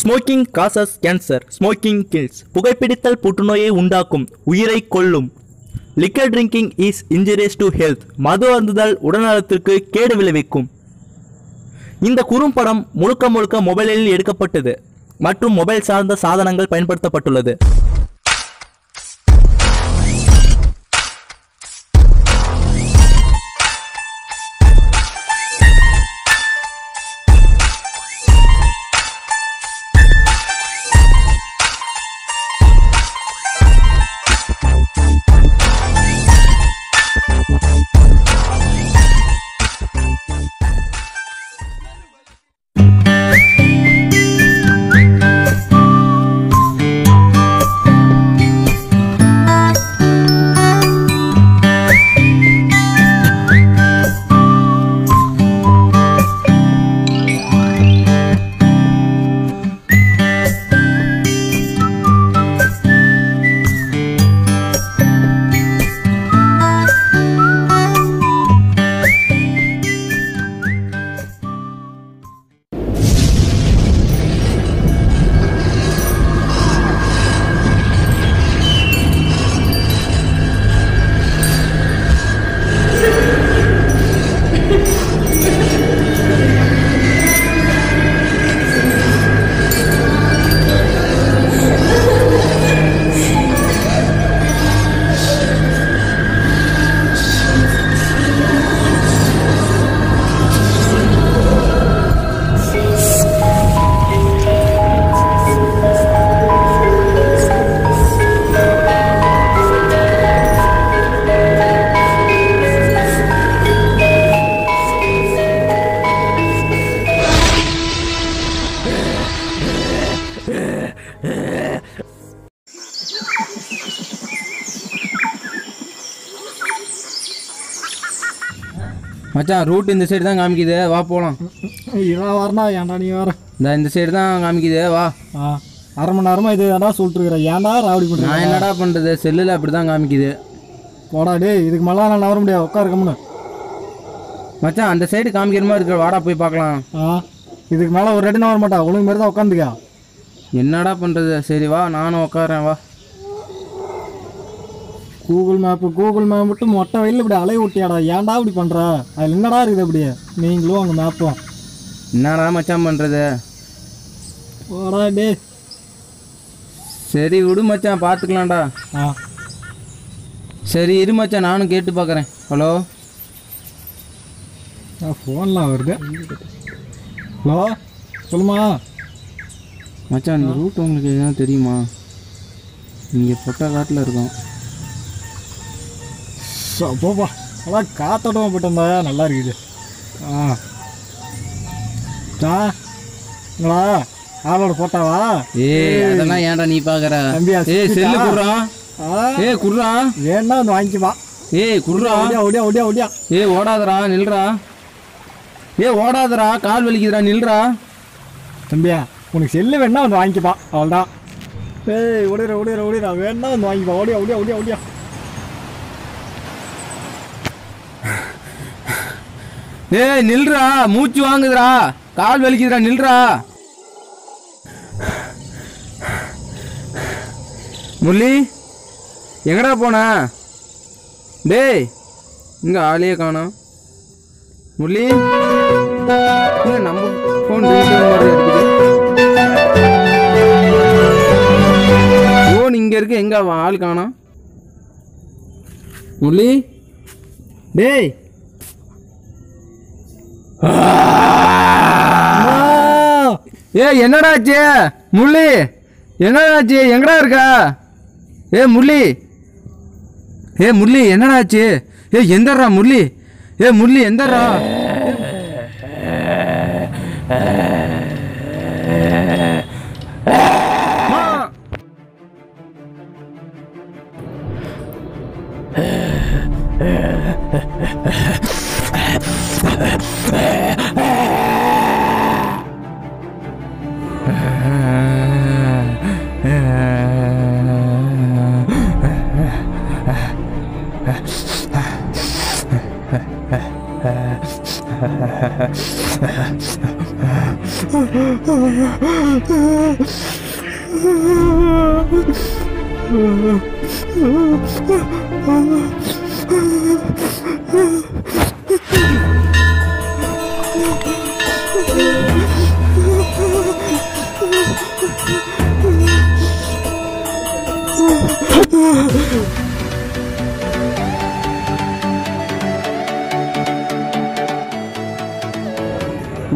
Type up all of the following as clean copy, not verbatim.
Smoking causes cancer, smoking kills. புகைப்பிடித்தல் புற்றுநோயை உண்டாக்கும், உயிரை கொல்லும். Liquor drinking is injurious to health. மது அருந்துதல் உடல்நலத்திற்கு கேடு விளைவிக்கும். இந்த குறும்படம் முழுக்க மொபைலில் எடுக்கப்பட்டது மற்றும் மொபைல் சார்ந்த சாதனங்கள் பயன்படுத்தப்பட்டுள்ளது. மச்சான் ரூட் இந்த சைடு தான் காமிக்குது, வா போகலாம். இவன் வரனா ஏன்டா நீ வர? இந்த சைடு தான் காமிக்குது, வா. அரை மணி நேரமாக இது ஏன்டா சொல்லிட்டுருக்குற, ஏன்டா ராவடி பண்ணுற? நான் என்னடா பண்ணுறது, செல்லில் அப்படி தான் காமிக்குது. போடா டே, இதுக்கு மேலே நான் வர முடியாது, உட்காருக்கமுன்னு. மச்சான் அந்த சைடு காமிக்கிற மாதிரி இருக்கிற, வாடா போய் பார்க்கலாம். இதுக்கு மேலே ஒரு ரெண்டு வர மாட்டா, ஒழுங்கு மாதிரி தான் உட்காந்துக்கா. என்னடா பண்ணுறது, சரி வா நானும் உட்காரேன், வா. கூகுள் மேப் விட்டு மொட்டை வயலில் இப்படி அலைய விட்டியாடா, ஏன்டா இப்படி பண்ணுற? அதில் என்னடா இருக்குது அப்படியே நீங்களும் அங்கே மேப்பும்? என்னடா மச்சான் பண்ணுறது? போடா டே. சரி விடு மச்சான், பார்த்துக்கலாம்டா. சரி இரு மச்சான், நானும் கேட்டு பார்க்குறேன். ஹலோ, ஃபோன்லாம் வருது. ஹலோ சொல்லுமா மச்சான், இந்த ரூட் உங்களுக்கு எதுனா தெரியுமா? இங்கே பொட்டா காட்டில் இருக்கோம். போப்பா, அதான் காத்தோட்டமாக போயிட்டு வந்தா நல்லா இருக்குது. ஆளோட போட்டாவா? அதெல்லாம் ஏன்டா நீ பார்க்குற? செல்லு குர்றா, குர்றா, வேணா வந்து வாங்கிப்பா. குர்றா, ஓடியா ஓடியா ஓடியா. ஓடாதரா, நில்றா. ஓடாதரா, கால் வலிக்குதுடா, நில்றா. தம்பியா உனக்கு செல்லு வேணா வந்து வாங்கிப்பா, அவ்வளோதான். ஓடிடுறா வேணா வந்து வாங்கிப்பா. ஓடியா ஓடியா ஓடியா ஓடியா. நில்றா, மூச்சு வாங்குதுடா, கால் வலிக்குதுடா, நில்றா. முரளி எங்கடா போன? டேய் இங்க ஆளையே காணோம். முரளி நம்ம ஃபோன் ஃபோன் இங்க இருக்கு, எங்க ஆள் காணோம்? முரளி டேய், என்னடாச்சு முரளி? என்னடாச்சு, எங்கடா இருக்கா? முரளி, முரளி என்னடாச்சு? எந்தர்றா முரளி? முரளி எந்தர்றா?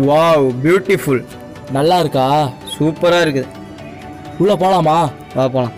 Wow beautiful. நல்லா இருக்கா? சூப்பராக இருக்குது. உள்ள போலாமா? வா போகலாம்.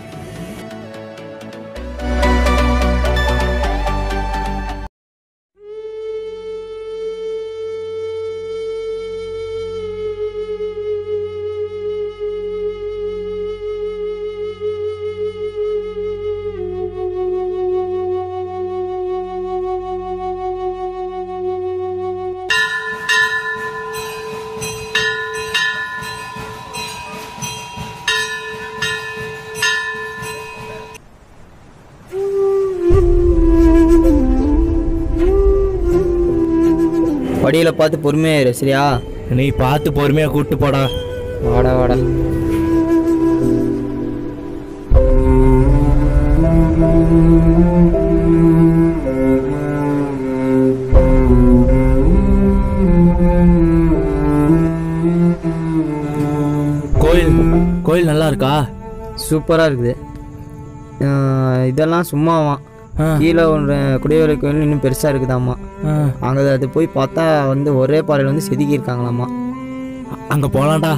படியில் பார்த்து பொறுமையாக இரு சரியா? நீ பார்த்து பொறுமையாக கூப்பிட்டு போடா. வாடா வாடா. கோயில் நல்லா இருக்கா? சூப்பராக இருக்குது. இதெல்லாம் சும்மாவா? கீழே ஒன்று குடியுரிமை கோயில் இன்னும் பெருசாக இருக்குதாம்மா. அங்கே அது போய் பார்த்தா வந்து ஒரே பாறையில் வந்து செதுக்கியிருக்காங்களாம்மா. அங்கே போகலான்டா.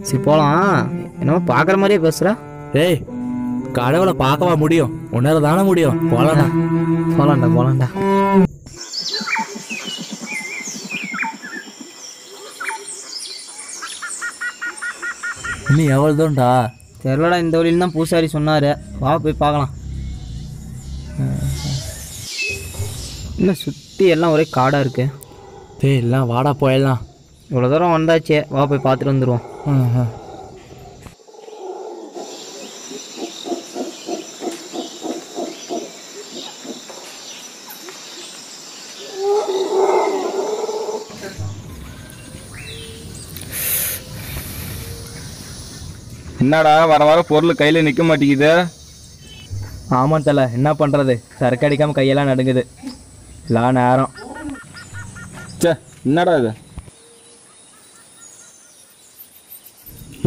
சரி போகலாம். என்னமோ பார்க்குற மாதிரியே பேசுகிறா. ஏய், கடவுளை பார்க்கவா முடியும்? உன்னால தானே முடியும். போகலாம்டா. போகலான்டா. இன்னும் எவ்வளோ தூரம்டா? தெரியலடா, இந்த வழியில் தான் பூசாரி சொன்னார். வா போய் பார்க்கலாம். இன்னும் சுற்றி எல்லாம் ஒரே காடாக இருக்கு. டேய், எல்லாம் வாடா போயிடலாம். இவ்வளோ தூரம் வந்தாச்சே, வா போய் பார்த்துட்டு வந்துடுவோம். என்னடா வர வர பொருள் கையில் நிற்க மாட்டேங்குது? ஆமாம் தல, என்ன பண்ணுறது? சரக்கு அடிக்காமல் கையெல்லாம் நடுங்குது. எல்லா நேரம். சே, என்னடா இது?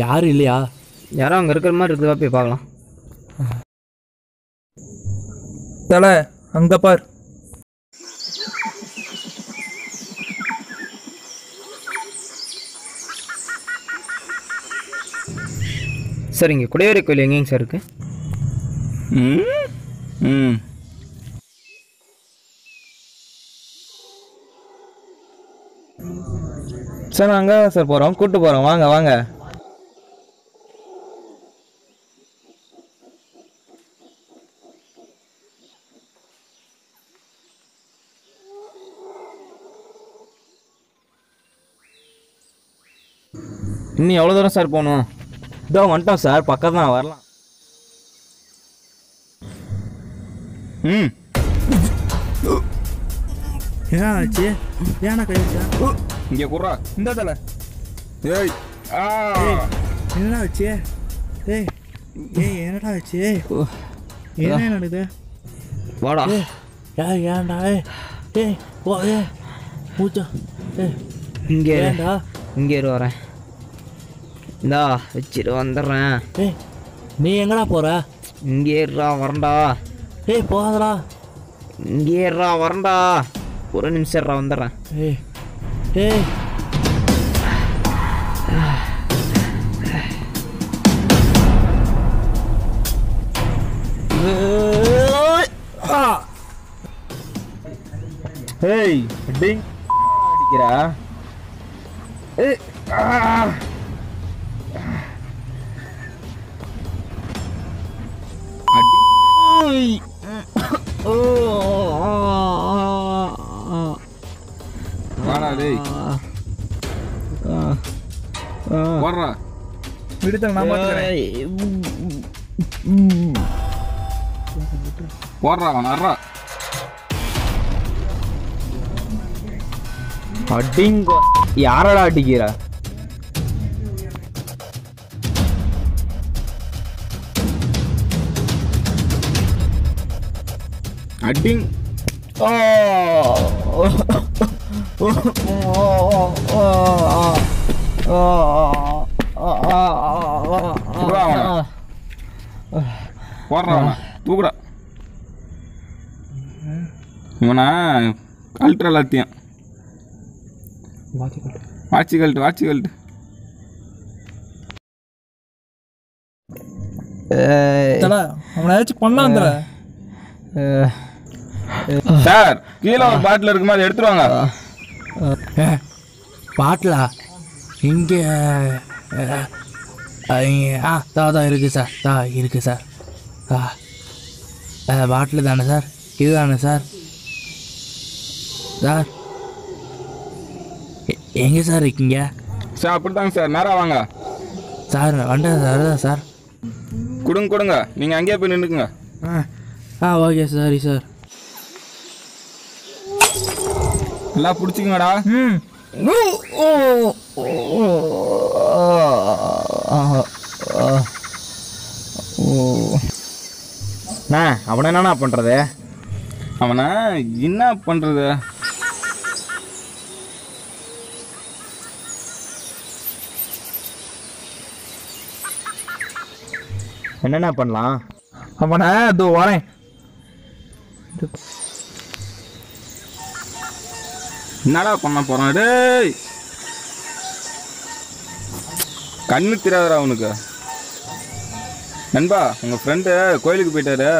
யாரும் இல்லையா? யாரும் அங்கே இருக்கிற மாதிரி இருக்குதா? போய் பார்க்கலாம். தல அங்கே பார். சார் இங்கே குடைவரை கோயில் எங்கேங்க சார் இருக்குது? சார் நான் அங்கே சார் போகிறோம், கூப்பிட்டு போகிறோம். வாங்க வாங்க. இன்னும் எவ்வளோ தூரம் சார் போகணும்? இதோ வந்துட்டோம் சார், பக்கம் தான், வரலாம். என்ன ஆச்சு? ஏன்னா கைச்சா இங்கே குர்றா. இந்த தலை ஏய், என்னடா ஆச்சு? ஏய் ஏய், என்னடா ஆச்சு? என்ன நடக்குது? வாடா. ஏன்டா? ஏய் போ. மூச்சா. இங்கே ஏன்டா? இங்கே வரேன். இந்தா வச்சுட்டு வந்துடுறேன். ஏய், நீ எங்கடா போற? இங்கே வரண்டா. ஏய் போகாதடா. இங்கே வரண்டா. ஒரு நிமிஷம் வந்துடுறேன். ஏய் ஏய், ஏய் டிங் அடிக்கிறா. ஏய் வாடா டேய். வர்றா. விடுதல் நான் பார்த்துக்கிறேன். போடுறா வர்றா. அடிங்கோ. யாரடா அடிக்கிறா? அடிங். போடுறா தூக்குடா. இவனா கழட்டுற எல்லாத்தையும். வாட்சி கழட்டு. தல அவனை ஏதாச்சும் பண்ணாந்துற. சார் கீழே ஒரு பாட்டில் இருக்குமா, அதை எடுத்துருவாங்க. பாட்டிலா இங்கே தான் இருக்குது சார். இருக்குது சார். பாட்டில் தானே சார்? இதுதானே சார்? சார் எங்கே சார் இருக்கீங்க? சார் அப்படித்தாங்க சார், நேராக வாங்க சார். வண்டேன் சார். சார் கொடுங்க, நீங்கள் அங்கேயே போய் நின்றுக்குங்க. Okay sorry sir. எல்லாம் பிடிச்சிக்கங்கடா. அவனை என்னண்ணா பண்ணுறது? அவனை என்ன பண்ணுறது? என்னென்ன பண்ணலாம்? அவனை இதோ வரேன். என்னடா பண்ண போகிறான்? டேய் கண்ணு தெரியாதுடா அவனுக்கு. நண்பா உங்கள் ஃப்ரெண்டு கோயிலுக்கு போயிட்டாரு,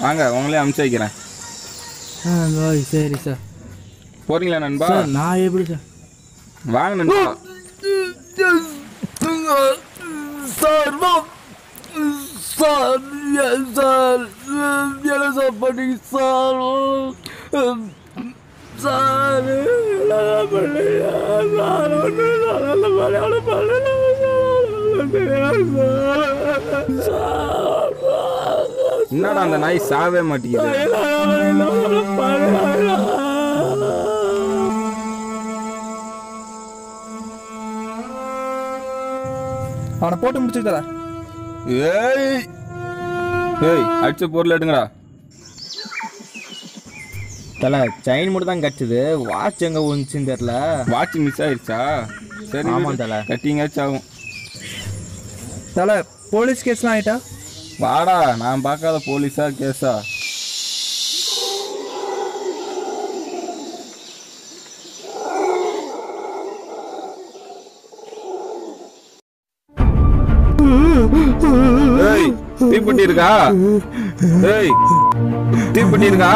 வாங்க உங்களே அனுப்பிச்சு வைக்கிறேன். சரி சார். போகிறீங்களா நண்பா? நான் எப்படி சார்? வாங்க நண்பா. என்னடா அந்த நாய் சாவே மாட்டேங்குது? அவனை போட்டு முடிச்சு தர. ஏய் அடிச்ச பொருள் எடுங்கடா. தலை செயின் மட்டும் தான் கிடச்சிது, வாட்ச் எங்கே வந்துச்சுன்னு தெரில. வாட்ச் மிஸ் ஆயிடுச்சா? சரி ஆமாம் தலை. கட்டிங்காச்சும் ஆகும். தலை போலீஸ் கேஸ்லாம் ஆயிட்டா? வாடா, நான் பார்க்காத போலீஸா கேஸா? தீப்பெட்டி இருக்கா? தீப்பெட்டி இருக்கா?